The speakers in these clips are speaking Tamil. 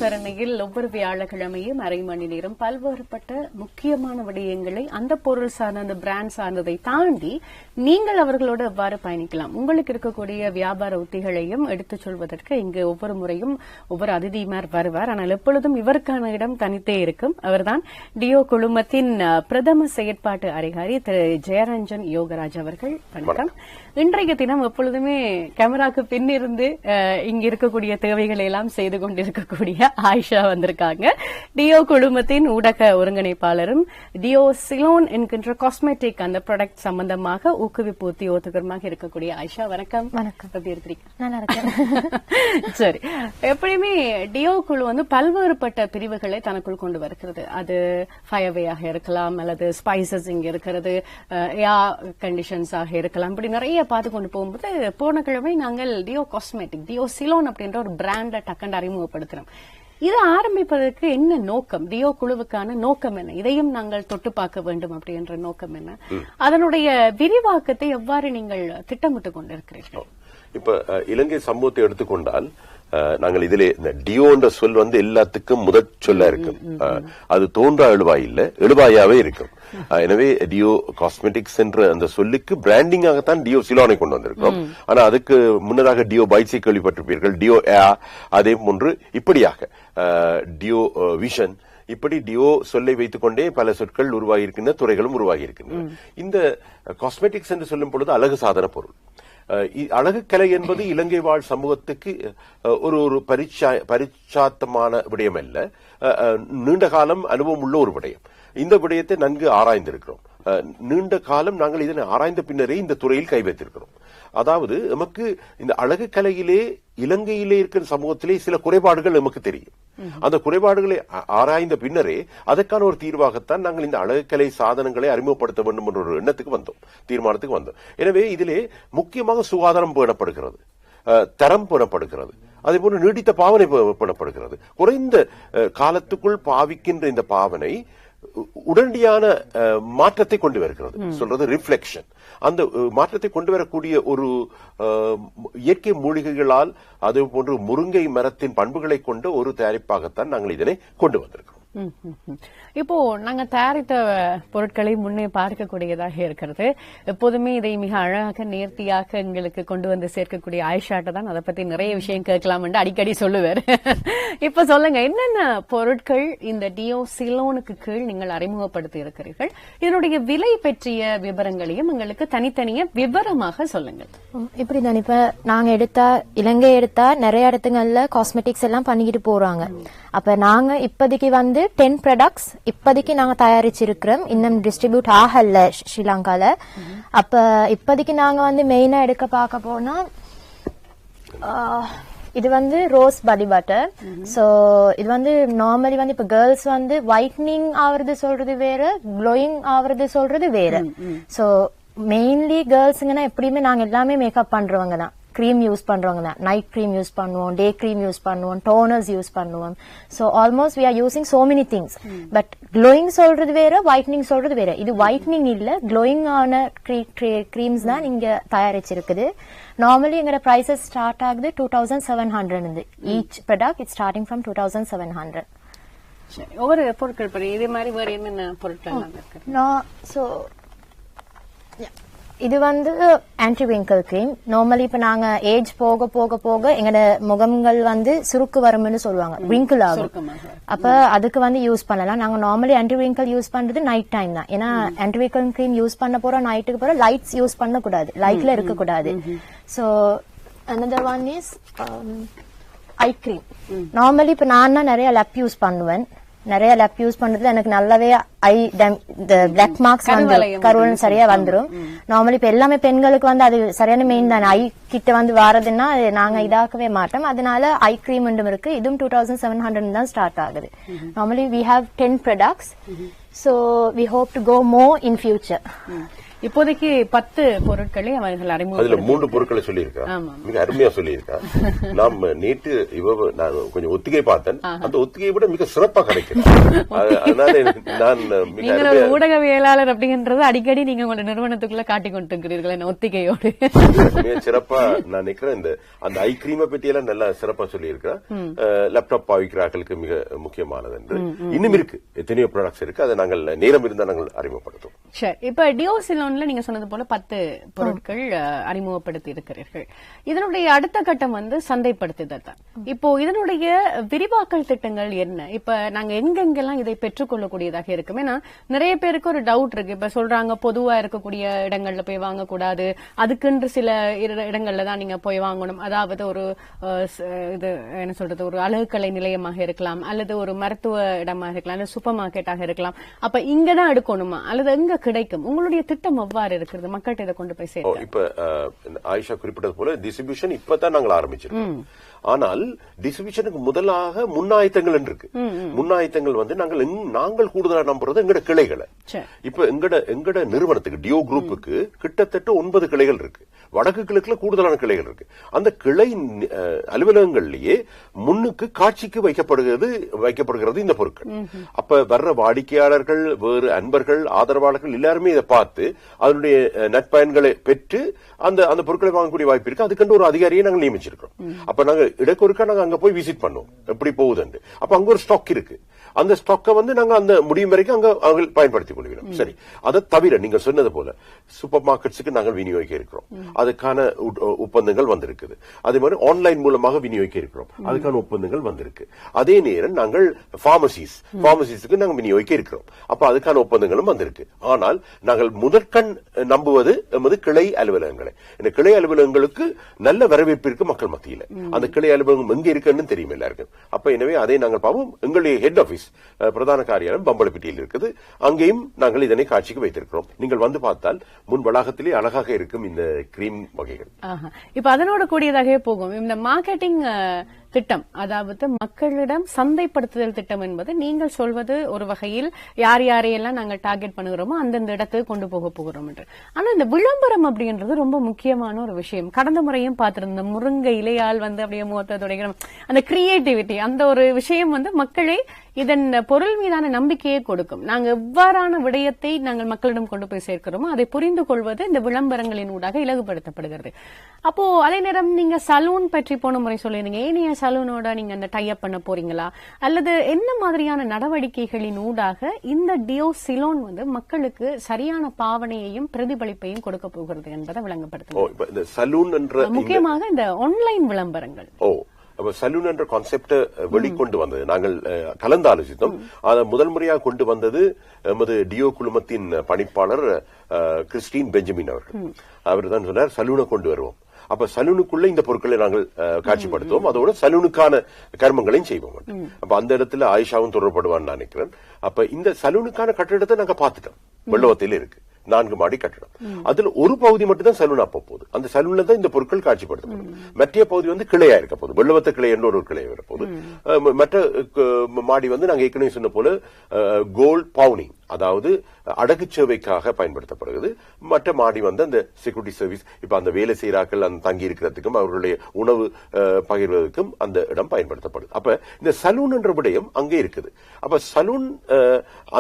அனுசரணையில் ஒவ்வொரு வியாழக்கிழமையும் அரை மணி நேரம் பல்வேறுபட்ட முக்கியமான விடயங்களை அந்த பொருள் சார்ந்த அந்த பிராண்ட் சார்ந்ததை தாண்டி நீங்கள் அவர்களோடு எவ்வாறு பயணிக்கலாம், உங்களுக்கு இருக்கக்கூடிய வியாபார உத்திகளையும் எடுத்துச் சொல்வதற்கு இங்கு ஒவ்வொரு முறையும் ஒவ்வொரு அதிதிமார் வருவார். ஆனால் எப்பொழுதும் இவருக்கான இடம் தனித்தே இருக்கும். அவர்தான் டியோ குழுமத்தின் பிரதம செயற்பாட்டு அதிகாரி திரு ஜெயரஞ்சன் யோகராஜ் அவர்கள். வணக்கம். இன்றைய தினம் எப்பொழுதுமே கேமராக்கு பின்னிருந்து இங்க இருக்கக்கூடிய தேவைகளை எல்லாம் செய்து கொண்டிருக்கக்கூடிய ஆயிஷா வந்திருக்காங்க. டியோ குழுமத்தின் ஊடக ஒருங்கிணைப்பாளரும் டியோ சிலோன் என்கின்ற காஸ்மெட்டிக் அந்த ப்ராடக்ட் சம்பந்தமாக ஊக்குவிப்பு உத்தியோகத்தகரமாக இருக்கக்கூடிய ஆயிஷா, வணக்கம். வணக்கம். எப்படி இருக்கிறீங்க? நல்லா இருக்கேன். சரி, எப்படியுமே டியோ குழு வந்து பல்வேறுபட்ட பிரிவுகளை தனக்குள் கொண்டு வருகிறது. அது ஃபயர்வேயாக இருக்கலாம், அல்லது ஸ்பைசஸ் இங்க இருக்கிறது, ஏர் கண்டிஷன்ஸ் ஆக இருக்கலாம். இப்படி நிறைய பார்த்து கொண்டு போகும்போது போன கிழமை நாங்கள் டியோ காஸ்மெட்டிக் டியோ சிலோன் அப்படின்ற ஒரு பிராண்ட டக்கண்ட் அறிமுகப்படுத்துறோம். இது ஆரம்பிப்பதற்கு என்ன நோக்கம், டியோ குழுவுக்கான நோக்கம் என்ன, இதையும் நாங்கள் தொட்டு பார்க்க வேண்டும் அப்படின்ற நோக்கம் என்ன, அதனுடைய விரிவாக்கத்தை எவ்வாறு நீங்கள் திட்டமிட்டுக் கொண்டிருக்கிறீர்கள்? இப்ப இலங்கை சமூகத்தை எடுத்துக்கொண்டால் நாங்கள் இதிலே இந்த டியோன்ற சொல் வந்து எல்லாத்துக்கும் முதற் சொல்ல இருக்கும். அது தோன்றா எழுவாய் இல்ல, எழுவாயாவே இருக்கும். எனவே டியோ காஸ்மெட்டிக்ஸ் என்ற அந்த சொல்லுக்கு பிராண்டிங்காகத்தான் டியோ சிலோனை கொண்டு வந்திருக்கிறோம். ஆனா அதுக்கு முன்னதாக டியோ பைட்ஸை கேள்விப்பட்டிருப்பீர்கள், டியோ ஏர், அதே போன்று இப்படியாக டியோ விஷன், இப்படி டியோ சொல்லை வைத்துக் கொண்டே பல சொற்கள் உருவாகி இருக்கின்ற துறைகளும் உருவாகி இருக்கின்றன. இந்த காஸ்மெட்டிக்ஸ் என்று சொல்லும் பொழுது அழகு சாதன பொருள். அழகு கலை என்பது இலங்கை வாழ் சமூகத்துக்கு ஒரு பரிச்சாத்தமான விடயம் அல்ல, நீண்ட காலம் அனுபவம் உள்ள ஒரு விடயம். இந்த விடயத்தை நன்கு ஆராய்ந்திருக்கிறோம். நீண்ட காலம் நாங்கள் இதனை ஆராய்ந்த பின்னரே இந்த துறையில் கை வைத்திருக்கிறோம். அதாவது நமக்கு இந்த அழகு கலையிலே இலங்கையிலே இருக்கிற சமூகத்திலே சில குறைபாடுகள் நமக்கு தெரியும். அந்த குறைபாடுகளை ஆராய்ந்த பின்னரே அதற்கான ஒரு தீர்வாகத்தான் நாங்கள் இந்த அழகுக்கலை சாதனங்களை அறிமுகப்படுத்த வேண்டும் என்ற ஒரு எண்ணத்துக்கு வந்தோம், தீர்மானத்துக்கு வந்தோம். எனவே இதிலே முக்கியமாக சுகாதாரம் பேணப்படுகிறது, தரம் பேணப்படுகிறது, அதே போன்று நீடித்த பாவனை பேணப்படுகிறது. குறைந்த காலத்துக்குள் பாவிக்கின்ற இந்த பாவனை உடனடியான மாற்றத்தை கொண்டு வருகிறது, சொல்றது ரிஃப்ளெக்ஷன். அந்த மாற்றத்தை கொண்டு வரக்கூடிய ஒரு இயற்கை மூலிகைகளால் அதே போன்று முருங்கை மரத்தின் பண்புகளை கொண்ட ஒரு தயாரிப்பாகத்தான் நாங்கள் இதனை கொண்டு வந்திருக்கிறோம். இப்போ நாங்க தயாரித்த பொருட்களை முன்னே பார்க்கக்கூடியதாக இருக்கிறது. எப்போதுமே இதை மிக அழகாக நேர்த்தியாக எங்களுக்கு கொண்டு வந்து சேர்க்கக்கூடிய ஆயிஷாட்ட தான் அதை பத்தி நிறைய விஷயம் கேட்கலாம் என்று அடிக்கடி சொல்லுவார். இப்ப சொல்லுங்க, என்னென்ன பொருட்கள் இந்த டியோ சிலோனுக்கு கீழ் நீங்கள் அறிமுகப்படுத்தி இருக்கிறீர்கள்? இதனுடைய விலை பற்றிய விவரங்களையும் எங்களுக்கு தனித்தனிய விவரமாக சொல்லுங்கள். இப்படிதான் இப்ப நாங்க இலங்கை எடுத்தா நிறைய இடத்துங்கள்ல காஸ்மெட்டிக்ஸ் எல்லாம் பண்ணிக்கிட்டு போறாங்க. அப்ப நாங்க இப்போதைக்கு வந்து 10 ப்ராடக்ட்ஸ் இப்போதைக்கு நாங்க தயாரிச்சிருக்கிறோம், இன்னும் டிஸ்ட்ரிபியூட் ஆகல ஸ்ரீலங்கால. அப்ப இப்போதைக்கு நாங்க வந்து மெயினா எடுக்க பார்க்க போனா இது வந்து ரோஸ் பாடி பட்டர். சோ இது வந்து நார்மலி வந்து இப்ப கேர்ள்ஸ் வந்து ஒயிட்னிங் ஆவறது சொல்றது வேற, க்ளோயிங் ஆவறது சொல்றது வேற. சோ மெயின்லி கேர்ள்ஸுங்கன்னா எப்படியுமே நாங்க எல்லாமே மேக்கப் பண்றவங்க தான், கிரீம் யூஸ் பண்றவங்க தான். நைட் கிரீம் யூஸ் பண்ணுவோம், டே கிரீம் யூஸ் பண்ணுவோம், டோனர்ஸ் யூஸ் பண்ணுவோம். So almost we are using so many things. But glowing சொல்றது வேற, ஒயிட்னிங் சொல்றது வேற. இது ஒயிட்னிங் இல்ல, க்ளோயிங் ஆன கிரீம்ஸ் தான் இங்க தயாரிச்சிருக்குது. நார்மலி எங்களோட பிரைசஸ் ஸ்டார்ட் ஆகுது 2700. Each product it starting from 2700. ஒவ்வொரு பொருட்கள் இதே மாதிரி வேற என்னென்ன பொருட்கள்? இது வந்து ஆன்டி விங்கிள் கிரீம். நார்மலி இப்ப நாங்க ஏஜ் போக போக போக எங்களோட முகங்கள் வந்து சுருக்கு வரும்னு சொல்லுவாங்க, விங்கிள் ஆகும். அப்ப அதுக்கு வந்து யூஸ் பண்ணலாம். நாங்க நார்மலி ஆன்டி விங்கிள் யூஸ் பண்றது நைட் டைம் தான். ஏன்னா ஆன்டி விங்கிள் கிரீம் யூஸ் பண்ண போறோம் நைட்டுக்கு போறோம், லைட்ஸ் யூஸ் பண்ண கூடாது, லைட்ல இருக்க கூடாது. So another one is eye cream. Normally இப்ப நான் நிறைய லப் யூஸ் பண்ணுவேன். நிறைய லப் யூஸ் பண்றதுல எனக்கு நல்லாவே பிளாக் மார்க்ஸ் வந்து கருவல் சரியா வந்துரும். நார்மலி இப்ப எல்லாமே பெண்களுக்கு வந்து அது சரியான மெயின் தானே, ஐ கிட்ட வந்து வாரதுன்னா நாங்க இதாக்கவே மாட்டோம். அதனால ஐ கிரீம் ஒன்றும் இருக்கு, இதுவும் 2700 தான் ஸ்டார்ட் ஆகுது. Normally we have 10 products, so we hope to go more in future. இப்போதைக்கு 10 பொருட்களை அவர்கள் அதுல 3 பொருட்களை சொல்லியிருக்கான். மிக அருமையா சொல்லியிருக்கான். நாம் நேற்று நான் கொஞ்சம் ஒத்திகை பார்த்தேன். அந்த ஒத்திகையை விட மிக சிறப்பா கிடைக்கும். அதனால நான் ஊடகவியலாளர் அப்படின்றது அடிக்கடி நீங்க உங்களோட நிறுவனத்துக்குள்ள காட்டிக் கொண்டிருக்கிறீர்கள் ஒத்திகையோடு. மிக சிறப்பா நான் நினைக்கிறேன். இந்த அந்த ஐ கிரீமை பத்தி எல்லாம் நல்லா சிறப்பா சொல்லியிருக்கேன். லேப்டாப் பாவிக்கிறார்களுக்கு மிக முக்கியமானது என்று இன்னும் இருக்கு, எத்தனையோ ப்ராடக்ட்ஸ் இருக்கு. அதை நாங்கள் நேரம் இருந்தா நாங்கள் அறிமுகப்படுத்தும். சரி, இப்ப டியோசிலோன்ல நீங்க சொன்னது போல 10 பொருட்கள் அறிமுகப்படுத்தி இருக்கிறீர்கள். இதனுடைய அடுத்த கட்டம் சந்தைப்படுத்துதல் தான். இப்போ இதனுடைய விரிவாக்கல் திட்டங்கள் என்ன? இப்ப நாங்க எங்கெங்கெல்லாம் இதை பெற்றுக்கொள்ளக்கூடியதாக இருக்கும்? ஏன்னா நிறைய பேருக்கு ஒரு டவுட் இருக்கு. இப்ப சொல்றாங்க பொதுவா இருக்கக்கூடிய இடங்கள்ல போய் வாங்கக்கூடாது, அதுக்குன்று சில இடங்கள்ல தான் நீங்க போய் வாங்கணும். அதாவது ஒரு இது என்ன சொல்றது, ஒரு அழகுக்கலை நிலையமாக இருக்கலாம், அல்லது ஒரு மருத்துவ இடமாக இருக்கலாம், அல்லது சூப்பர் மார்க்கெட்டாக இருக்கலாம். அப்ப இங்கதான் எடுக்கணுமா அல்லது எங்க கிடைக்கும்? உங்களுடைய திட்டம் எவ்வாறு இருக்கிறது? மக்கள்கிட்ட இதை கொண்டு போய் சேர்க்க. இப்ப ஆயிஷா குறிப்பிட்டது போல டிஸ்ட்ரிபியூஷன் இப்பதான் நாங்கள் ஆரம்பிச்சிருக்கோம். ஆனால் டிஸ்ட்ரிபியூஷனுக்கு முதலாக முன்னாயத்தங்கள் இருக்கு. முன்னாயத்தங்கள் நாங்கள் கூடுதலா நம்புறது எங்கட கிளைகளை. இப்ப எங்கட நிறுவனத்துக்கு டியோ குரூப்புக்கு கிட்டத்தட்ட 9 கிளைகள் இருக்கு. வடக்கு கிழக்குல கூடுதலான கிளைகள் இருக்கு. அந்த கிளை அலுவலகங்கள்லயே முன்னுக்கு காட்சிக்கு வைக்கப்படுகிறது இந்த பொருட்கள். அப்ப வர்ற வாடிக்கையாளர்கள், வேறு அன்பர்கள், ஆதரவாளர்கள் எல்லாருமே இதை பார்த்து அதனுடைய நற்பயன்களை பெற்று அந்த பொருட்களை வாங்கக்கூடிய வாய்ப்பு இருக்கு. அதுக்கென்று ஒரு அதிகாரியை நாங்கள் நியமிச்சிருக்கோம். அப்ப நாங்க இடக்கொருக்கா நாங்க அங்க போய் விசிட் பண்ணுவோம், எப்படி போகுதுன்னு. அப்ப அங்க ஒரு ஸ்டாக் இருக்கு. அந்த ஸ்டாக்கை நாங்க அந்த முடியும் வரைக்கும் அங்க பயன்படுத்திக் கொள்கிறோம். சரி, அதை தவிர நீங்க சொன்னது போல சூப்பர் மார்க்கெட்ஸுக்கு நாங்கள் விநியோகிக்க இருக்கிறோம். அதுக்கான ஒப்பந்தங்கள் வந்திருக்குது. அதே மாதிரி ஆன்லைன் மூலமாக விநியோகிக்க இருக்கிறோம். அதுக்கான ஒப்பந்தங்கள் வந்திருக்கு. அதே நேரம் நாங்கள் பார்மசிஸ்க்கு நாங்கள் விநியோகிக்க இருக்கிறோம். அப்ப அதுக்கான ஒப்பந்தங்களும் வந்திருக்கு. ஆனால் நாங்கள் முதற்கண் நம்புவது எமது கிளை அலுவலகங்களை. இந்த கிளை அலுவலகங்களுக்கு நல்ல வரவேற்பு இருக்கு மக்கள் மத்தியில். அந்த கிளை அலுவலகம் எங்க இருக்குன்னு தெரியும் எல்லாருக்கும். அப்ப எனவே அதை நாங்கள் பார்ப்போம். எங்களுடைய ஹெட் ஆபீஸ் பிரதான காரியாலயம் பம்பளப்பிட்டியில் இருக்குது. அங்கேயும் நாங்கள் இதனை காட்சிக்கு வைத்திருக்கிறோம். நீங்கள் வந்து பார்த்தால் முன் வளாகத்திலே அழகாக இருக்கும் இந்த கிரீம் வகைகள். இப்ப அதனோட கூடியதாகவே போகும் இந்த மார்க்கெட்டிங் திட்டம், அதாவது மக்களிடம் சந்தைப்படுத்துதல் திட்டம் என்பது நீங்கள் சொல்வது ஒரு வகையில் யார் யாரையெல்லாம் நாங்கள் டார்கெட் பண்ணுகிறோமோ அந்தந்த இடத்துக்கு கொண்டு போகிறோம் என்று. ஆனா இந்த விளம்பரம் அப்படின்றது ரொம்ப முக்கியமான ஒரு விஷயம். கடந்த முறையும் பார்த்திருந்த முருங்கை இலையால் அப்படியே முகத்தை துடைக்கிற அந்த கிரியேட்டிவிட்டி, அந்த ஒரு விஷயம் மக்களை இதன் பொருள் மீதான நம்பிக்கையை கொடுக்கும். நாங்க எவ்வாறான விடயத்தை நாங்கள் மக்களிடம் கொண்டு போய் சேர்க்கிறோமோ அதை புரிந்து கொள்வது இந்த விளம்பரங்களின் ஊடாக இலகுபடுத்தப்படுகிறது. அப்போ அதே நேரம் நீங்க சலூன் பற்றி போன முறை சொல்லிருந்தீங்க. ஏனைய சலூனோட நீங்க அந்த டைப் பண்ண போறீங்களா அல்லது என்ன மாதிரியான நடவடிக்கைகளின் ஊடாக இந்த டியோசிலோன் மக்களுக்கு சரியான பாவனையையும் பிரதிபலிப்பையும் கொடுக்க போகிறது என்பதை விளங்கப்படுத்தும். முக்கியமாக இந்த ஆன்லைன் விளம்பரங்கள். சலூன் என்ற கான்செப்ட வெளிக்கொண்டு வந்தது நாங்கள் கலந்து ஆலோசித்தோம். அதை முதல் முறையாக கொண்டு வந்தது எமது டியோ குழுமத்தின் பணிப்பாளர் கிறிஸ்டின் பெஞ்சமின் அவர்கள். அவர் தான் சொன்னார், சலூனை கொண்டு வருவோம். அப்ப சலூனுக்குள்ள இந்த பொருட்களை நாங்கள் காட்சிப்படுத்துவோம், அதோட சலூனுக்கான கர்மங்களையும் செய்வோம். அப்ப அந்த இடத்துல ஆயிஷாவும் தொடர்படுவான்னு நினைக்கிறேன். அப்ப இந்த சலூனுக்கான கட்டிடத்தை நாங்க பாத்துட்டோம். வெள்ளவத்தையில இருக்கு 4 மாடி கட்டடம். அதுல ஒரு பகுதி மட்டும் தான் சலூன் அப்ப போகுது. அந்த சலூன்ல தான் இந்த பொருட்கள் காட்சிப்படுத்தப்படும். மற்ற பகுதி கிளையா இருக்க போகுது. வெள்ளவத்த கிளை என்ற ஒரு கிளை வரப்போகுது. மற்ற மாடி நாங்க ஏற்கனவே சொன்ன போல கோல்ட் பவுனிங், அதாவது அடகு சேவைக்காக பயன்படுத்தப்படுகிறது. மற்ற மாடி அந்த செக்யூரிட்டி சர்வீஸ், இப்ப அந்த வேலை செய்யறாக்கள் அந்த தங்கி இருக்கிறதுக்கும் அவர்களுடைய உணவு பகிர்வதற்கும் அந்த இடம் பயன்படுத்தப்படுது. அப்ப இந்த சலூன் என்ற விடயம் அங்கே இருக்குது. அப்ப சலூன்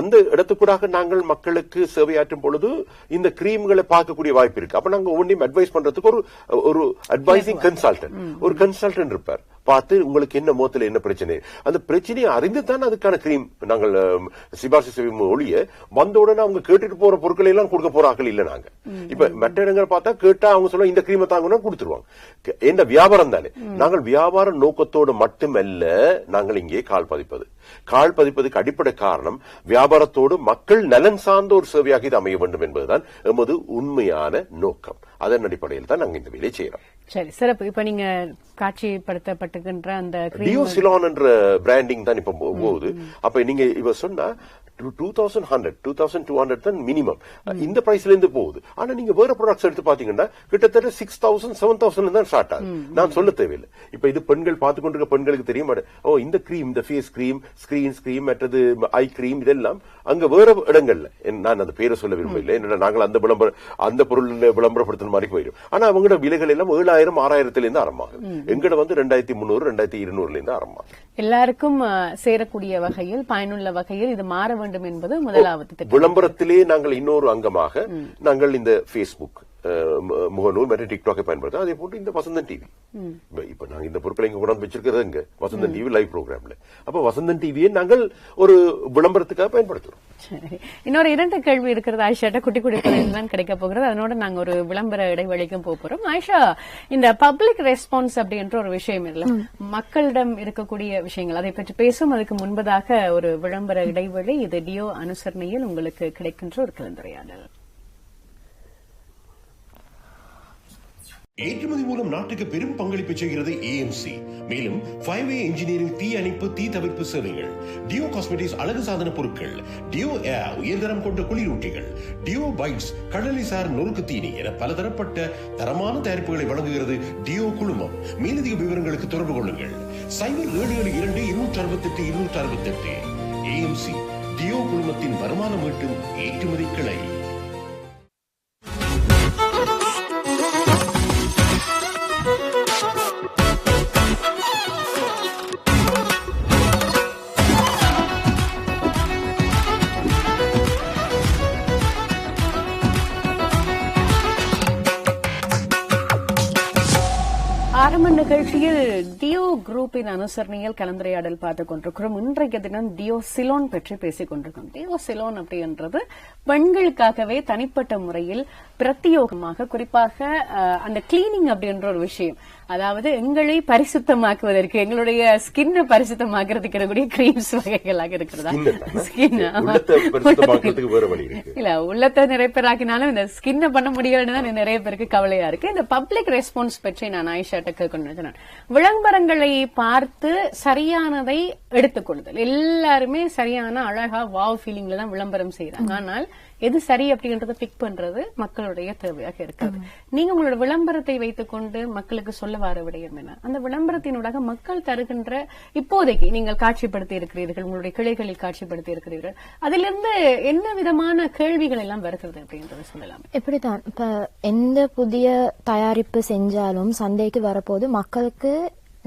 அந்த இடத்துக்கூடாக நாங்கள் மக்களுக்கு சேவையாற்றும் பொழுது இந்த கிரீம்களை பார்க்கக்கூடிய வாய்ப்பு இருக்கு. அப்ப நாங்க ஒவ்வொன்றையும் அட்வைஸ் பண்றதுக்கு ஒரு அட்வைசிங் கன்சல்டன்ட் இருப்பார். பார்த்து உங்களுக்கு என்ன முகத்துல என்ன பிரச்சனை, அந்த பிரச்சனையை அறிந்து தான் அதுக்கான கிரீம் நாங்கள் சிபாரிசு செய்யும் ஒழிய வந்த உடனே அவங்க கேட்டுட்டு போற பொருட்களை எல்லாம் கொடுக்க போற ஆக்கள் இல்ல. நாங்க இப்ப மற்ற இடங்கள் பார்த்தா கேட்டா அவங்க சொல்ல இந்த கிரீமை தாங்கன்னா கொடுத்துருவாங்க. என்ன வியாபாரம் தானே. நாங்கள் வியாபார நோக்கத்தோடு மட்டுமல்ல நாங்கள் இங்கே கால் பதிப்பதுக்கு அடிப்படை காரணம் வியாபாரத்தோடு மக்கள் நலன் சார்ந்த ஒரு சேவையாக இது அமைய வேண்டும் என்பதுதான் எமது உண்மையான நோக்கம். அதன் அடிப்படையில் தான் நாங்கள் இந்த வேலையை செய்யறோம். சரி, சிறப்பு. இப்ப நீங்க காட்சிப்படுத்தப்பட்டுகின்ற அந்த டியோசிலோன் என்ற பிராண்டிங் தான் இப்ப போகுது. அப்ப நீங்க இவ சொன்னா 2100 2200 தான் மினிமம் இந்த பிரைஸ்ல இருந்து போகுது. ஆனா நீங்க வேற ப்ராடக்ட்ஸ் எடுத்து பாத்தீங்கன்னா கிட்டத்தட்ட 6000 7000 தான் ஸ்டார்ட் ஆகுது. நான் சொல்ல தேவையில்லை. இப்ப இது பெண்கள் பார்த்து கொண்டிருக்க பெண்களுக்கு தெரியும், ஓ இந்த கிரீம், இந்த ஃபேஸ் கிரீம், ஸ்கிரீன் கிரீம், மற்றது ஐ கிரீம், இதெல்லாம் அங்க வேற இடங்கள்ல, நான் அந்த பேரை சொல்ல விரும்பவில்லை, என்னடா நாங்கள் அந்த பொருள் விளம்பரப்படுத்துற மாதிரி போயிடும். ஆனா அவங்களோட விலைகள் எல்லாம் 7000 6000 இருந்து ஆரம்பமாகும். எங்கட வந்து 2300 2200 இருந்து ஆரம்பமாகும். எல்லாருக்கும் சேரக்கூடிய வகையில், பயனுள்ள வகையில் இது மாற வேண்டும் என்பது முதலாவது. விளம்பரத்திலே நாங்கள் இன்னொரு அங்கமாக நாங்கள் இந்த பேஸ்புக், முகநூல் மற்றும் டிக்டாக்கை பயன்படுத்த, அதே போட்டு இந்த வசந்தன் டிவி, இப்ப நாங்க இந்த பொருட்களை இங்க கொண்டாந்து வச்சிருக்கிறது இங்க வசந்தன் டிவி லைவ் ப்ரோக்ராம்ல. அப்ப வசந்தன் டிவியை நாங்கள் ஒரு விளம்பரத்துக்காக பயன்படுத்துறோம். இன்னொரு 2 கேள்வி இருக்கிறது ஆயிஷாட்ட, குட்டி குட்டி தான் கிடைக்க போகிறது. அதனோட நாங்க ஒரு விளம்பர இடைவெளிக்கும் போறோம். ஆயிஷா, இந்த பப்ளிக் ரெஸ்பான்ஸ் அப்படின்ற ஒரு விஷயம் இல்ல, மக்களிடம் இருக்கக்கூடிய விஷயங்கள், அதை பற்றி பேசும் அதுக்கு முன்பதாக ஒரு விளம்பர இடைவெளி. இது டியோ அனுசரணையில் உங்களுக்கு கிடைக்கின்ற ஒரு கலந்துரையாடல். ஏற்றுமதி மூலம் நாட்டுக்கு பெரும் பங்களிப்பு செய்கிறது AMC. மேலும் 5A இன்ஜினியரிங் தீ அணைப்பு, தீ தவிர்ப்பு சேவைகள், டியோ காஸ்மெட்டிக்ஸ் அழகு சாதன பொருட்கள், டியோ ஏர் உயர்தரம் கொண்ட குளிரூட்டிகள், டியோ பைட்ஸ் கடலிசார் நொறுக்கு தீனி என பலதரப்பட்ட தரமான தயாரிப்புகளை வழங்குகிறது டியோ குழுமம். மேலதிக விவரங்களுக்கு தொடர்பு கொள்ளுங்கள் 0772 268 268. AMC டியோ குழுமத்தின் வருமானம் ஈட்டும் ஏற்றுமதி கிளை. ஆரம்ப நிகழ்ச்சியில் டியோ குரூப்பின் அனுசரணையில் கலந்துரையாடல் பார்த்துக் கொண்டிருக்கிறோம். இன்றைய தினம் டியோ சிலோன் பற்றி பேசிக் கொண்டிருக்கோம். டியோ சிலோன் அப்படின்றது பெண்களுக்காகவே தனிப்பட்ட முறையில் பிரத்யோகமாக, குறிப்பாக அந்த கிளீனிங் அப்படின்ற ஒரு விஷயம், அதாவது எங்களை பரிசுத்தமாக்குவதற்கு, எங்களுடைய ஸ்கின்னை பரிசுத்தமாக்குறதுக்கு இருக்கக்கூடிய கிரீம்ஸ் வகைகளாக இருக்கிறதா? இல்ல, உள்ளத்தை நிறைய பேர் ஆக்கினாலும் இந்த ஸ்கின்னை பண்ண முடியலன்னு நிறைய பேருக்கு கவலையா இருக்கு. இந்த பப்ளிக் ரெஸ்பான்ஸ் பற்றி நான் ஆயிஷாட்ட கேட்கணும். விளம்பரங்களை பார்த்து சரியானதை எடுத்துக்கொள்ளுதல், எல்லாருமே சரியான அழகா வாவ் ஃபீலிங்ல தான் விளம்பரம் செய்யறாங்க. ஆனால் எது சரி அப்படின்றத பிக் பண்றது மக்களுடைய தேவையாக இருக்காது. நீங்க உங்களோட விளம்பரத்தை வைத்துக் கொண்டு மக்களுக்கு சொல்ல வர விடயம் என்ன? அந்த விளம்பரத்தினூடாக மக்கள் தருகின்ற, இப்போதைக்கு நீங்கள் காட்சிப்படுத்தி இருக்கிறீர்கள், உங்களுடைய கிளைகளில் காட்சிப்படுத்தி இருக்கிறீர்கள், அதிலிருந்து என்ன விதமான கேள்விகள் எல்லாம் வருகிறது அப்படின்றத சொல்லலாம். இப்படித்தான் இப்ப எந்த புதிய தயாரிப்பு செஞ்சாலும் சந்தைக்கு வரப்போது மக்களுக்கு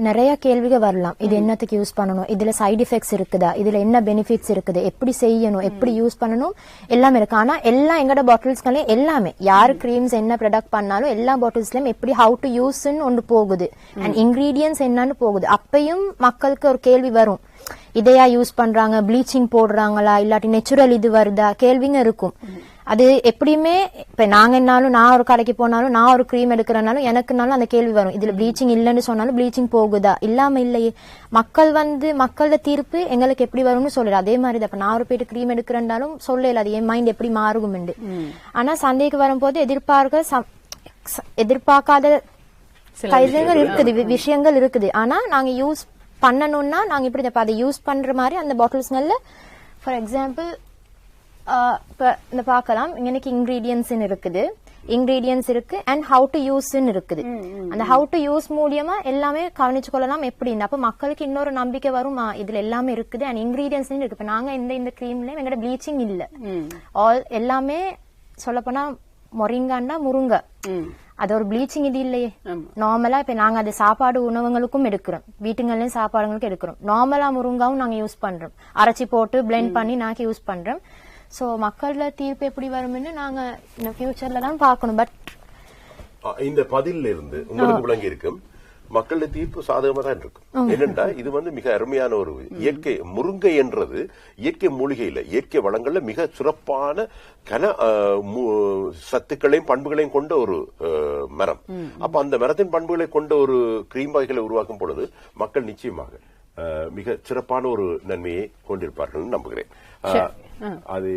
நிறைய கேள்விகள் வரலாம். இது என்னத்துக்கு யூஸ் பண்ணணும், இதுல சைடு எஃபெக்ட்ஸ் இருக்குதா, இதுல என்ன பெனிஃபிட்ஸ் இருக்குது, எப்படி செய்யணும், எப்படி யூஸ் பண்ணணும், எல்லாமே இருக்கு. ஆனா எல்லாம் எங்கட பாட்டில்ஸ்களையும் எல்லாமே, யாரு கிரீம்ஸ் என்ன ப்ராடக்ட் பண்ணாலும் எல்லா பாட்டில்ஸ்லயும் எப்படி ஹவு டு யூஸ்ன்னு ஒன்று போகுது, அண்ட் இன்கிரீடியன்ஸ் என்னன்னு போகுது. அப்பயும் மக்களுக்கு ஒரு கேள்வி வரும், இதையா யூஸ் பண்றாங்க, ப்ளீச்சிங் போடுறாங்களா, இல்லாட்டி நேச்சுரல் இது வருதா, கேள்விங்க இருக்கும். அது எப்படியுமே இப்ப நாங்க என்னாலும், நான் ஒரு கடைக்கு போனாலும், நான் ஒரு கிரீம் எடுக்கிறனாலும் எனக்குனாலும் அந்த கேள்வி வரும், இதுல ப்ளீச்சிங் இல்லைன்னு சொன்னாலும் ப்ளீச்சிங் போகுதா, இல்லாம இல்லையே. மக்களோட தீர்ப்பு எங்களுக்கு எப்படி வரும்னு சொல்லல. அதே மாதிரி இப்ப நான் ஒரு போயிட்டு கிரீம் எடுக்கிறேன்னாலும் சொல்லல, அது என் மைண்ட் எப்படி மாறும். ஆனா சந்தைக்கு வரும்போது எதிர்பார்க்காத விஷயங்கள் இருக்குது. ஆனா நாங்க யூஸ் பண்ணணும்னா நாங்க இப்படி அதை யூஸ் பண்ற மாதிரி அந்த பாட்டில்ஸ்ல, ஃபார் எக்ஸாம்பிள் இப்ப இந்த பார்க்கலாம், இன்னைக்கு இன்கிரீடியன்ஸ் இருக்கு அண்ட் ஹவு டு யூஸ் இருக்குது. அந்த ஹவு டு யூஸ் மூலியமா எல்லாமே கவனிச்சு கொள்ளலாம். எப்படின்னா அப்ப மக்களுக்கு இன்னொரு நம்பிக்கை வரும், இதுல எல்லாமே இருக்குது அண்ட் இன்கிரீடியன்ஸ் இருக்கு. இப்ப நாங்க இந்த கிரீம்ல எங்கட ப்ளீச்சிங் இல்ல, எல்லாமே சொல்ல போனா மொரிங்காண்டா முருங்கை, அது ஒரு ப்ளீச்சிங் இது இல்லையே. நார்மலா இப்ப நாங்க அது சாப்பாடு உணவுகளுக்கும் எடுக்கிறோம், வீட்டுங்களையும் சாப்பாடுகளுக்கும் எடுக்கிறோம். நார்மலா முருங்காவும் நாங்க யூஸ் பண்றோம், அரைச்சி போட்டு பிளெண்ட் பண்ணி நாங்க யூஸ் பண்றோம். சோ மக்களோட தீர்ப்பு எப்படி வரும்னு நாங்க இந்த ஃபியூச்சர்ல தான் பார்க்கணும். பட் இந்த பதில இருந்து உங்களுக்கு விளங்கி இருக்கும், மக்களோட தீர்ப்பு சாதகமா தான் இருக்கும். என்னண்டா இது வந்து மிக அருமையான ஒரு இயற்கை, முருங்கை என்றது இயற்கை மூலிகையில, இயற்கை வளங்கள்ல மிக சிறப்பான சத்துக்களையும் பண்புகளையும் கொண்ட ஒரு மரம். அப்ப அந்த மரத்தின் பண்புகளை கொண்ட ஒரு கிரீம் வகைகளை உருவாக்கும் பொழுது மக்கள் நிச்சயமாக மிக சிறப்பான ஒரு நன்மையை கொண்டிருப்பார்கள் நம்புகிறேன். அது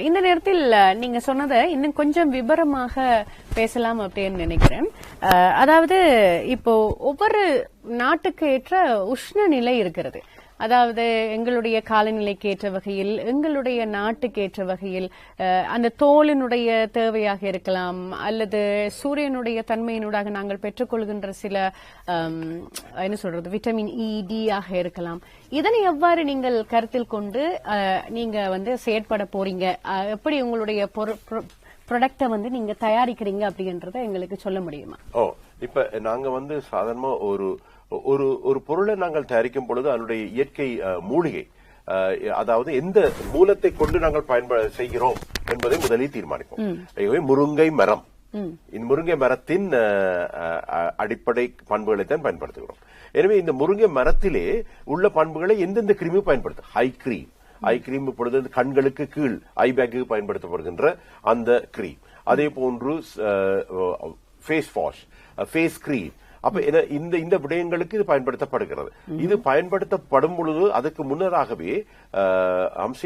இந்த நேரத்தில் நீங்க சொன்னதை இன்னும் கொஞ்சம் விபரமாக பேசலாம் அப்படின்னு நினைக்கிறேன். அதாவது இப்போ ஒவ்வொரு நாட்டுக்கு ஏற்ற உஷ்ண நிலை இருக்கிறது. அதாவது எங்களுடைய காலநிலைக்கு ஏற்ற வகையில், எங்களுடைய நாட்டுக்கு ஏற்ற வகையில், அந்த தோலினுடைய தேவையாக இருக்கலாம், அல்லது சூரியனுடைய தன்மையினூடாக நாங்கள் பெற்றுக்கொள்கின்ற சில என்ன சொல்றது விட்டமின் இ, டி ஆக இருக்கலாம். இதனை எவ்வாறு நீங்கள் கருத்தில் கொண்டு நீங்க செயற்பட போறீங்க, எப்படி உங்களுடைய ப்ராடக்ட நீங்க தயாரிக்கிறீங்க அப்படின்றத எங்களுக்கு சொல்ல முடியுமா? இப்ப நாங்க சாதாரணமா ஒரு பொருளை நாங்கள் தயாரிக்கும் பொழுது அதனுடைய இயற்கை மூலிகை, அதாவது எந்த மூலத்தை கொண்டு நாங்கள் செய்கிறோம் என்பதை முதலில் தீர்மானிப்போம். முருங்கை மரம், இந்த முருங்கை மரத்தின் அடிப்படை பண்புகளை தான் பயன்படுத்துகிறோம். எனவே இந்த முருங்கை மரத்திலே உள்ள பண்புகளை எந்தெந்த கிருமி பயன்படுத்தும்? ஐ கிரீம் இப்பொழுது கண்களுக்கு கீழ் ஐ பேக்கு பயன்படுத்தப்படுகின்ற அந்த கிரீம், அதே போன்று ஃபேஸ் வாஷ், ஃபேஸ் கிரீம். அப்ப இந்த விடயங்களுக்கு இது பயன்படுத்தப்படுகிறது. இது பயன்படுத்தப்படும் பொழுது அதுக்கு முன்னராகவே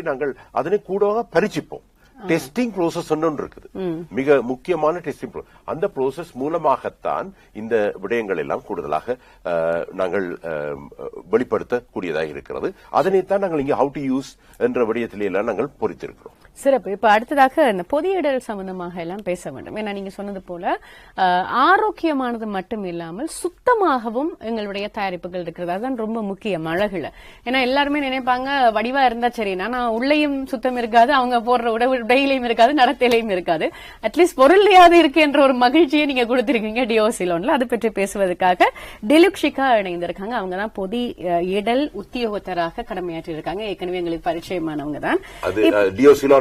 நாங்கள் அதனை கூடவாக பரிச்சிப்போம். டெஸ்டிங் ப்ரோசஸ் ஒன்று இருக்குது, மிக முக்கியமான டெஸ்டிங் ப்ரோசஸ். அந்த ப்ரோசஸ் மூலமாகத்தான் இந்த விடயங்கள் எல்லாம் கூடுதலாக நாங்கள் வெளிப்படுத்தக்கூடியதாக இருக்கிறது. அதனைத்தான் நாங்கள் இங்கே ஹவு டு யூஸ் என்ற விடயத்திலே எல்லாம் நாங்கள் பொறித்திருக்கிறோம். சிறப்பு. இப்ப அடுத்ததாக இந்த பொதியிடல் சம்பந்தமாக எல்லாம் பேச வேண்டும். ஏன்னா நீங்க சொன்னது போல ஆரோக்கியமானது மட்டும் இல்லாமல் சுத்தமாகவும் எங்களுடைய தயாரிப்புகள் இருக்கிறது. அதுதான் ரொம்ப முக்கியம் அழகுல. ஏன்னா எல்லாருமே நினைப்பாங்க வடிவா இருந்தா சரி, ஆனா உள்ளேயும் சுத்தம் இருக்காது, அவங்க போடுற உடையிலையும் இருக்காது, நடத்தையிலையும் இருக்காது. அட்லீஸ்ட் பொருளையாவது இருக்கு என்ற ஒரு மகிழ்ச்சியை நீங்க கொடுத்திருக்கீங்க டியோ சிலோன்ல. அது பற்றி பேசுவதற்காக டிலுக்ஷிகா இணைந்திருக்காங்க. அவங்கதான் பொதி இடல் உத்தியோகத்தராக கடமையாற்றி இருக்காங்க. ஏற்கனவே எங்களுக்கு பரிச்சயமானவங்க தான்.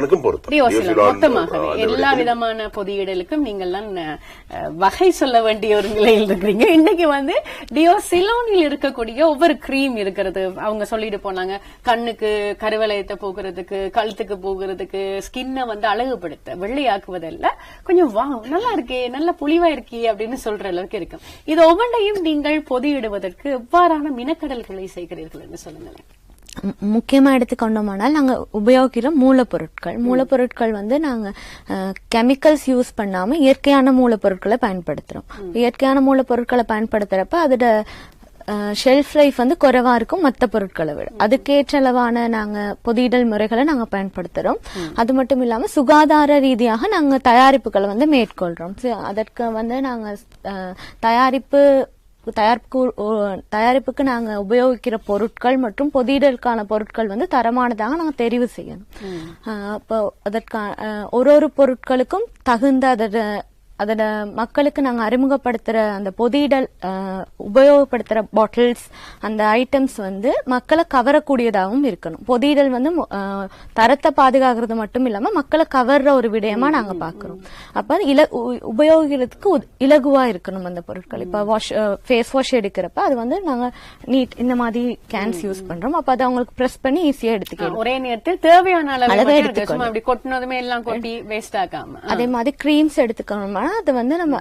மொத்தமாகவே எல்லா விதமான பொதியிடலுக்கும் நீங்கள் வகை சொல்ல வேண்டிய ஒரு நிலையில் இருக்கிறீங்க. இன்னைக்கு டியோ சிலோனில் இருக்கக்கூடிய ஒவ்வொரு கிரீம் இருக்கிறது. அவங்க சொல்லிட்டு போனாங்க, கண்ணுக்கு கருவளையத்தை போக்குறதுக்கு, கழுத்துக்கு போக்குறதுக்கு, ஸ்கின்ன அழகுபடுத்த வெள்ளையாக்குவதல்ல, கொஞ்சம் நல்லா இருக்கே, நல்ல புலிவா இருக்கே அப்படின்னு சொல்ற அளவுக்கு இருக்கும். இது ஒவ்வொன்றையும் நீங்கள் பொதியிடுவதற்கு எவ்வாறான மினக்கடல்களை செய்கிறீர்கள் என்று சொல்லுங்களேன். முக்கியமா எடுத்துக்கொண்டோமானால் நாங்க உபயோகிக்கிற மூலப்பொருட்கள் நாங்க கெமிக்கல்ஸ் யூஸ் பண்ணாம இயற்கையான மூலப்பொருட்களை பயன்படுத்துறோம். இயற்கையான மூலப்பொருட்களை பயன்படுத்துறப்ப அதோட ஷெல்ஃப் லைஃப் குறைவா இருக்கும் மற்ற பொருட்களை விட. அதுக்கேற்ற அளவான நாங்க பொதியிடல் முறைகளை நாங்க பயன்படுத்துறோம். அது மட்டும் இல்லாம சுகாதார ரீதியாக நாங்க தயாரிப்புகளை மேற்கொள்றோம். அதற்கு நாங்க தயாரிப்புக்கு நாங்க உபயோகிக்கிற பொருட்கள் மற்றும் பொதியிடலுக்கான பொருட்கள் தரமானதாக நாங்க தெரிவு செய்யணும். அப்போ அதற்கான ஒரு பொருட்களுக்கும் தகுந்த அதோட மக்களுக்கு நாங்க அறிமுகப்படுத்துற அந்த பொதியிடல் உபயோகப்படுத்துற பாட்டில்ஸ், அந்த ஐட்டம்ஸ் மக்களை கவரக்கூடியதாகவும் இருக்கணும். பொதியிடல் தரத்தை பாதுகாக்கிறது மட்டும் இல்லாம மக்களை கவர்ற ஒரு விடயமா நாங்க பாக்குறோம். அப்ப உபயோகிக்கிறதுக்கு இலகுவா இருக்கணும் அந்த பொருட்கள். இப்ப ஃபேஸ் வாஷ் எடுக்கிறப்ப அது நாங்க இந்த மாதிரி கேன்ஸ் யூஸ் பண்றோம். அப்ப அதை அவங்களுக்கு பிரஸ் பண்ணி ஈஸியா எடுத்துக்கலாம். ஒரே நேரத்தில் தேவையான அளவு எடுத்துக்கணும். அதே மாதிரி கிரீம்ஸ் எடுத்துக்கணும். அது நம்ம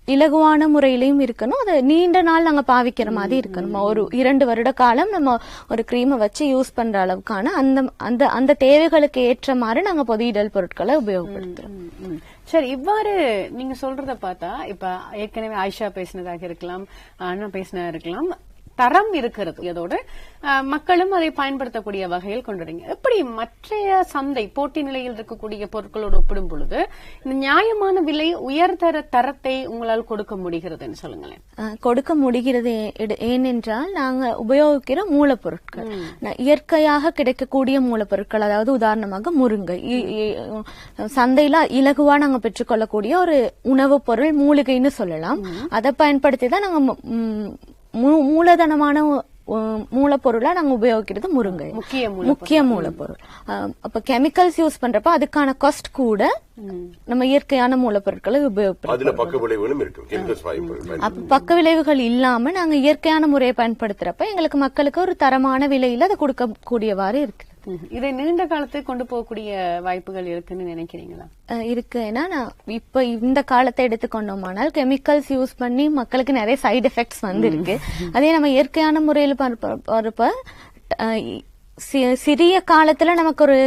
இலகுவான முறையிலையும் இருக்கணும். அது நீண்ட நாள் நாங்க பாவிக்கிற மாதிரி இருக்கணும். ஒரு 2 வருட காலம் நம்ம ஒரு கிரீமை வச்சு யூஸ் பண்ற அளவுக்கான அந்த தேவைகளுக்கு ஏற்ற மாதிரி நாங்க பொதியிடல் பொருட்களை உபயோகப்படுத்துறோம். சரி, இவ்வாறு நீங்க சொல்றத பார்த்தா, இப்ப ஏற்கனவே ஆயிஷா பேசினதாக இருக்கலாம், அண்ணா பேசினதா இருக்கலாம், தரம் இருக்கிறது. அதோடு மக்களும் அதை பயன்படுத்தக்கூடிய வகையில் கொண்டுறீங்க. எப்படி மற்றைய சந்தை போட்டி நிலையில் இருக்கக்கூடிய பொருட்களோடு ஒப்பிடும் பொழுது இந்த நியாயமான விலை, உயர்தர தரத்தை உங்களால் கொடுக்க முடிகிறதுன்னு சொல்லுங்களேன். கொடுக்க முடிகிறது ஏனென்றால் நாங்க உபயோகிக்கிற மூலப்பொருட்கள் இயற்கையாக கிடைக்கக்கூடிய மூலப்பொருட்கள். அதாவது உதாரணமாக முருங்கை சந்தையில இலகுவா நாங்க பெற்றுக்கொள்ளக்கூடிய ஒரு உணவுப் பொருள், மூலிகைன்னு சொல்லலாம். அதை பயன்படுத்தி தான் நாங்க மூலதனமான மூலப்பொருளா நாங்க உபயோகிக்கிறது முருங்கை, முக்கிய மூலப்பொருள். அப்ப கெமிக்கல்ஸ் யூஸ் பண்றப்ப அதுக்கான காஸ்ட் கூட நம்ம இயற்கையான மூலப்பொருட்களை உபயோகப்படுத்துறோம். பக்க விளைவுகள் இல்லாம நாங்க இயற்கையான முறையை பயன்படுத்துறப்ப எங்களுக்கு மக்களுக்கு ஒரு தரமான விலையில அதை கொடுக்க கூடியவாறு இருக்கு. இதை நீண்ட காலத்துக்கு கொண்டு போகக்கூடிய வாய்ப்புகள் இருக்குன்னு நினைக்கிறீங்களா? இருக்கு. ஏன்னா இப்ப இந்த காலத்தை எடுத்துக்கொண்டோமானால் கெமிக்கல்ஸ் யூஸ் பண்ணி மக்களுக்கு நிறைய சைடு எஃபெக்ட்ஸ் இருக்கு. அதே நம்ம இயற்கையான முறையில் பார்ப்ப சிறிய காலத்துல நமக்கு ஒரு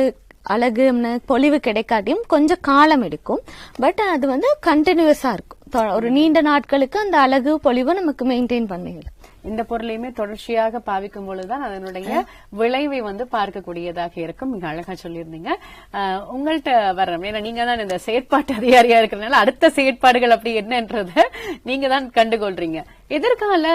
அழகு பொலிவு கிடைக்காட்டியும் கொஞ்சம் காலம் எடுக்கும். பட் அது கண்டினியூஸா இருக்கும். ஒரு நீண்ட நாட்களுக்கு அந்த அழகு பொலிவு நமக்கு மெயின்டைன் பண்ணிடும். இந்த பொருளையுமே தொடர்ச்சியாக பாவிக்கும் பொழுதுதான் அதனுடைய விளைவை வந்து பார்க்கக்கூடியதாக இருக்கும். மிக அழகா சொல்லியிருந்தீங்க. உங்கள்கிட்ட வர்றோம், ஏன்னா நீங்க தான் இந்த செயற்பாட்டு அதிகாரியா இருக்கிறதுனால அடுத்த செயற்பாடுகள் அப்படி என்னன்றத நீங்க தான் கண்டுகொள்றீங்க. எதிர்கால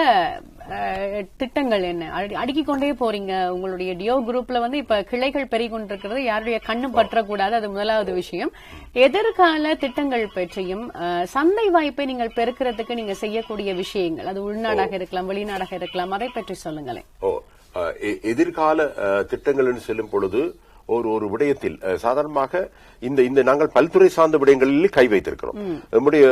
திட்டங்கள் என்ன? அடுக்கிக் கொண்டே போறீங்க. உங்களுடைய டியோ குரூப்ல வந்து இப்ப கிளைகள் பெருகிக்கொண்டிருக்கிறது, யாருடைய கண்ணும் பற்றக்கூடாது, அது முதலாவது விஷயம். எதிர்கால திட்டங்கள் பற்றியும் சந்தை வாய்ப்பை நீங்கள் பெருக்கிறதுக்கு நீங்க செய்யக்கூடிய விஷயங்கள், அது உள்நாடாக இருக்கலாம், வெளிநாடாக இருக்கலாம், அதை பற்றி சொல்லுங்களேன். எதிர்கால திட்டங்கள் செல்லும் பொழுது ஒரு விடயத்தில் சாதாரணமாக இந்த நாங்கள் பல்துறை சார்ந்த விடயங்களில் கை வைத்திருக்கிறோம். நம்முடைய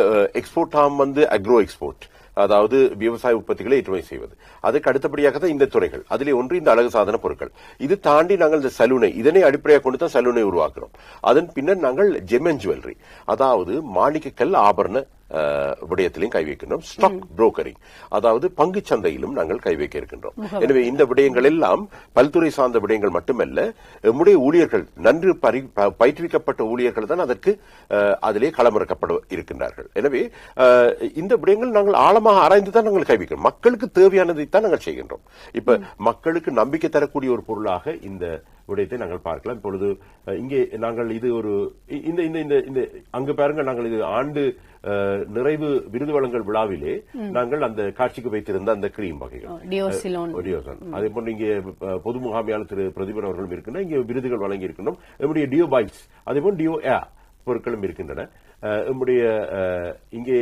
எக்ஸ்போர்ட் ஆம் வந்து அக்ரோ எக்ஸ்போர்ட், அதாவது விவசாய உற்பத்திகளை ஏற்றுமதி செய்வது. அதுக்கு அடுத்தபடியாக தான் இந்த துறைகள். அதிலே ஒன்று இந்த அழகு சாதன பொருட்கள். இது தாண்டி நாங்கள் இந்த சலூனை, இதனை அடிப்படையாக கொண்டு தான் சலூனை உருவாக்குறோம். அதன் பின்னர் நாங்கள் ஜெம் அண்ட் ஜுவல்லரி, அதாவது மாணிக்கக்கல் ஆபரண விடயத்திலையும் கை வைக்கின்றோம். ஸ்டாக் புரோக்கரிங், அதாவது பங்கு சந்தையிலும் நாங்கள் கை வைக்க இருக்கின்றோம். எனவே இந்த விடயங்கள் எல்லாம் பல்துறை சார்ந்த விடயங்கள் மட்டுமல்ல, நம்முடைய ஊழியர்கள், நன்கு பயிற்றுவிக்கப்பட்ட ஊழியர்கள் தான் அதற்கு அதிலே களமிறக்கப்பட இருக்கின்றார்கள். எனவே இந்த விடயங்கள் நாங்கள் ஆழமாக ஆராய்ந்து தான் நாங்கள் கை வைக்கிறோம். மக்களுக்கு தேவையானதை தான் நாங்கள் செய்கின்றோம். இப்ப மக்களுக்கு நம்பிக்கை தரக்கூடிய ஒரு பொருளாக இந்த விடயத்தை நாங்கள் பார்க்கலாம். இப்பொழுது இங்கே நாங்கள் இது ஒரு இந்த அங்கு பாருங்கள், நாங்கள் இது ஆண்டு நிறைவு விருது வழங்கல் விழாவிலே நாங்கள் அந்த காட்சிக்கு வைத்திருந்த அந்த கிரீம் வகைகள், அதே போன்று இங்கே பொது முகாமையாளர் திரு பிரதீபன் அவர்களும் இருக்கின்றனர். இங்கே விருதுகள் வழங்கி இருக்கின்றோம். நம்முடைய டியோ பைக்ஸ், அதே போன்று டியோ ஏர் பொருட்களும் இருக்கின்றன. நம்முடைய இங்கே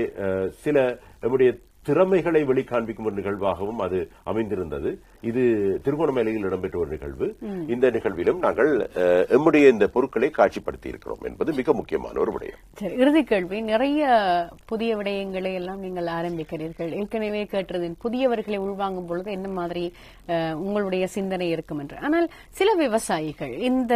சில நம்முடைய திறமைகளை வெளிக்காண்பிக்கும் ஒரு நிகழ்வாகவும் அது அமைந்திருந்தது. இது திருகோணமலையில் இடம்பெற்ற ஒரு நிகழ்வு. இந்த நிகழ்விலும் நாங்கள் நம்முடைய இந்த பொருட்களை காட்சிப்படுத்தி இருக்கிறோம் என்பது மிக முக்கியமான ஒரு விடயம். இறுதி கேள்வி, நிறைய புதிய விடயங்களை எல்லாம் நீங்கள் ஆரம்பிக்கிறீர்கள். ஏற்கனவே கேட்டதின் புதியவர்களை உள்வாங்கும் பொழுது என்ன மாதிரி உங்களுடைய சிந்தனை இருக்கும் என்று. ஆனால் சில விவசாயிகள் இந்த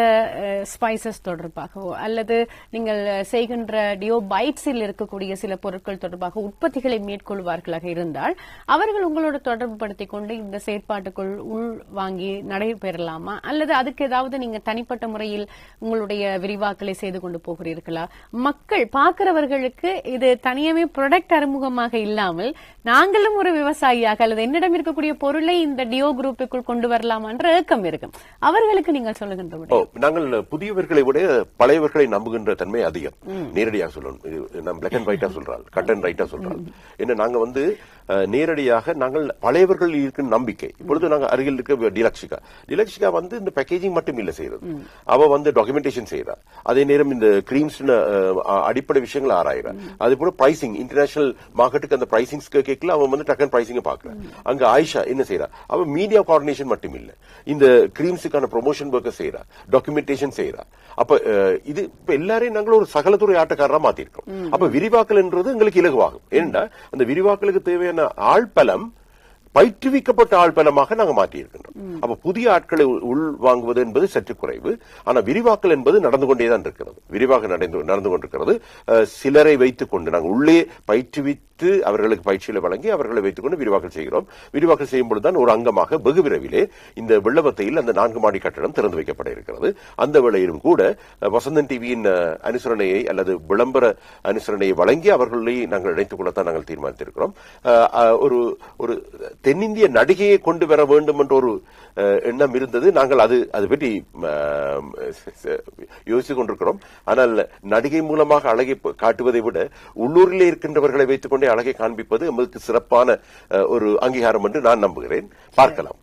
ஸ்பைசஸ் தொடர்பாகவோ அல்லது நீங்கள் செய்கின்ற டியோ பைட்ஸில் இருக்கக்கூடிய சில பொருட்கள் தொடர்பாக உற்பத்திகளை மேற்கொள்வார்களாக இருந்தால் அவர்கள் உங்களோட தொடர்பு படுத்திக் கொண்டு இந்த செயற்பாட்டுக்குள் உள் வாங்கி நடைபெறலாமா, அல்லது அதுக்கு ஏதாவது நீங்க தனிப்பட்ட முறையில் உங்களுடைய விரிவாக்கலை செய்து கொண்டு போகிறீர்களா? மக்கள் பார்க்கிறவர்களுக்கு இது தனியாவே ப்ராடக்ட் அறிமுகமாக இல்லாமல் நாங்களும் ஒரு விவசாயியாக அல்லது என்னிடம் இருக்கக்கூடிய பொருளை இந்த டியோ குரூப்புக்குள் கொண்டு வரலாமா என்ற ஏக்கம் இருக்கும். அவர்களுக்கு நீங்கள் சொல்லுகின்ற விட, நாங்கள் புதியவர்களை விட பழையவர்களை நம்புகின்ற தன்மை அதிகம். நேரடியாக சொல்லணும், நம்ம பிளாக் அண்ட் ஒயிட்டா சொல்றாள், கட் அண்ட் ரைட்டா சொல்றாள். என்ன, நாங்க வந்து நேரடியாக நாங்கள் பழையவர்கள் இருக்கிற நம்பிக்கை. இப்பொழுது நாங்கள் அருகில் இருக்க டிலக்ஷிகா வந்து இந்த பேக்கேஜிங் மட்டும் இல்ல செய்யறது, அவ வந்து டாக்குமெண்டேஷன் செய்யறா. அதே நேரம் இந்த கிரீம்ஸ் அடிப்படை விஷயங்கள் ஆராயிறா. அதே போல பிரைசிங், இன்டர்நேஷனல் மார்க்கெட்டுக்கு அந்த பிரைசிங் கேட்கல அவன் வந்து டக்கன் பிரைசிங் பாக்குறா. அங்க ஆயிஷா என்ன செய்யறா, அவ மீடியா கோஆர்டினேஷன் மட்டும் இல்ல, இந்த கிரீம்ஸுக்கான ப்ரொமோஷன் ஒர்க் செய்யறா, டாக்குமெண்டேஷன் செய்யறா. அப்ப இது இப்ப எல்லாரையும் நாங்கள் ஒரு சகலத்துறை ஆட்டக்காரரா மாத்திருக்கோம். அப்ப விரிவாக்கல் என்றது எங்களுக்கு இலகுவாகும். ஏன்னா அந்த விரிவாக்கலுக்கு தேவையான ஆழ்பலம் பயிற்றுவிக்கப்பட்ட ஆழ்பலமாக நாங்கள் மாற்றியிருக்கின்றோம். அப்ப புதிய ஆட்களை உள் வாங்குவது என்பது சற்று குறைவு. ஆனா விரிவாக்கல் என்பது நடந்து கொண்டேதான் இருக்கிறது, விரிவாக நடந்து கொண்டிருக்கிறது. சிலரை வைத்துக் கொண்டு நாங்கள் உள்ளே பயிற்றுவித்து அவர்களுக்கு பயிற்சிகளை வழங்கி அவர்களை வைத்துக் கொண்டு விரிவாக்கல் செய்கிறோம். விரிவாக்கல் செய்யும் பொழுதுதான் ஒரு அங்கமாக வெகு விரைவிலே இந்த வெள்ளவத்தையில் அந்த 4 மாடி கட்டடம் திறந்து வைக்கப்பட இருக்கிறது. அந்த வேளையிலும் கூட வசந்தன் டிவியின் அனுசரணையை அல்லது விளம்பர அனுசரணையை வழங்கி அவர்களை நாங்கள் இணைத்துக் கொள்ளத்தான் நாங்கள் தீர்மானித்திருக்கிறோம். ஒரு தென்னிந்திய நடிகையை கொண்டு வர வேண்டும் என்ற ஒரு எண்ணம் இருந்தது. நாங்கள் அது பற்றி யோசித்துக் கொண்டிருக்கிறோம். ஆனால் நடிகை மூலமாக அழகை காட்டுவதை விட உள்ளூரிலே இருக்கின்றவர்களை வைத்துக் கொண்டே அழகை காண்பிப்பது நமக்கு சிறப்பான ஒரு அங்கீகாரம் என்று நான் நம்புகிறேன். பார்க்கலாம்.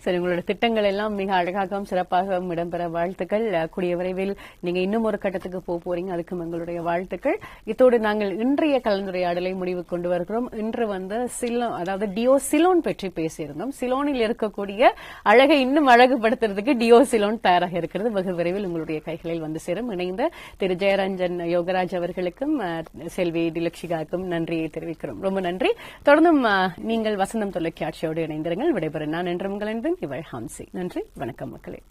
சரி, உங்களோட திட்டங்கள் எல்லாம் மிக அழகாகவும் சிறப்பாகவும் இடம்பெற வாழ்த்துக்கள். கூடிய விரைவில் நீங்க இன்னும் ஒரு கட்டத்துக்கு போறீங்க, அதுக்கும் எங்களுடைய வாழ்த்துக்கள். இத்தோடு நாங்கள் இன்றைய கலந்துரையாடலை முடிவு கொண்டு வருகிறோம். இன்று வந்து அதாவது டியோ சிலோன் பற்றி பேசியிருந்தோம். சிலோனில் இருக்கக்கூடிய அழகை இன்னும் அழகுபடுத்துறதுக்கு டியோ சிலோன் தயாராக இருக்கிறது. வெகு விரைவில் உங்களுடைய கைகளில் வந்து சேரும். இணைந்த திரு ஜெயரஞ்சன் யோகராஜ் அவர்களுக்கும் செல்வி டிலக்ஷிகாவுக்கும் நன்றியை தெரிவிக்கிறோம். ரொம்ப நன்றி. தொடர்ந்தும் நீங்கள் வசந்தம் தொலைக்காட்சியோடு இணைந்திருங்கள். விடைபெற நான் என்று உங்கள் அன்பின் இவள் ஹாம்சி. நன்றி, வணக்கம் மக்களே.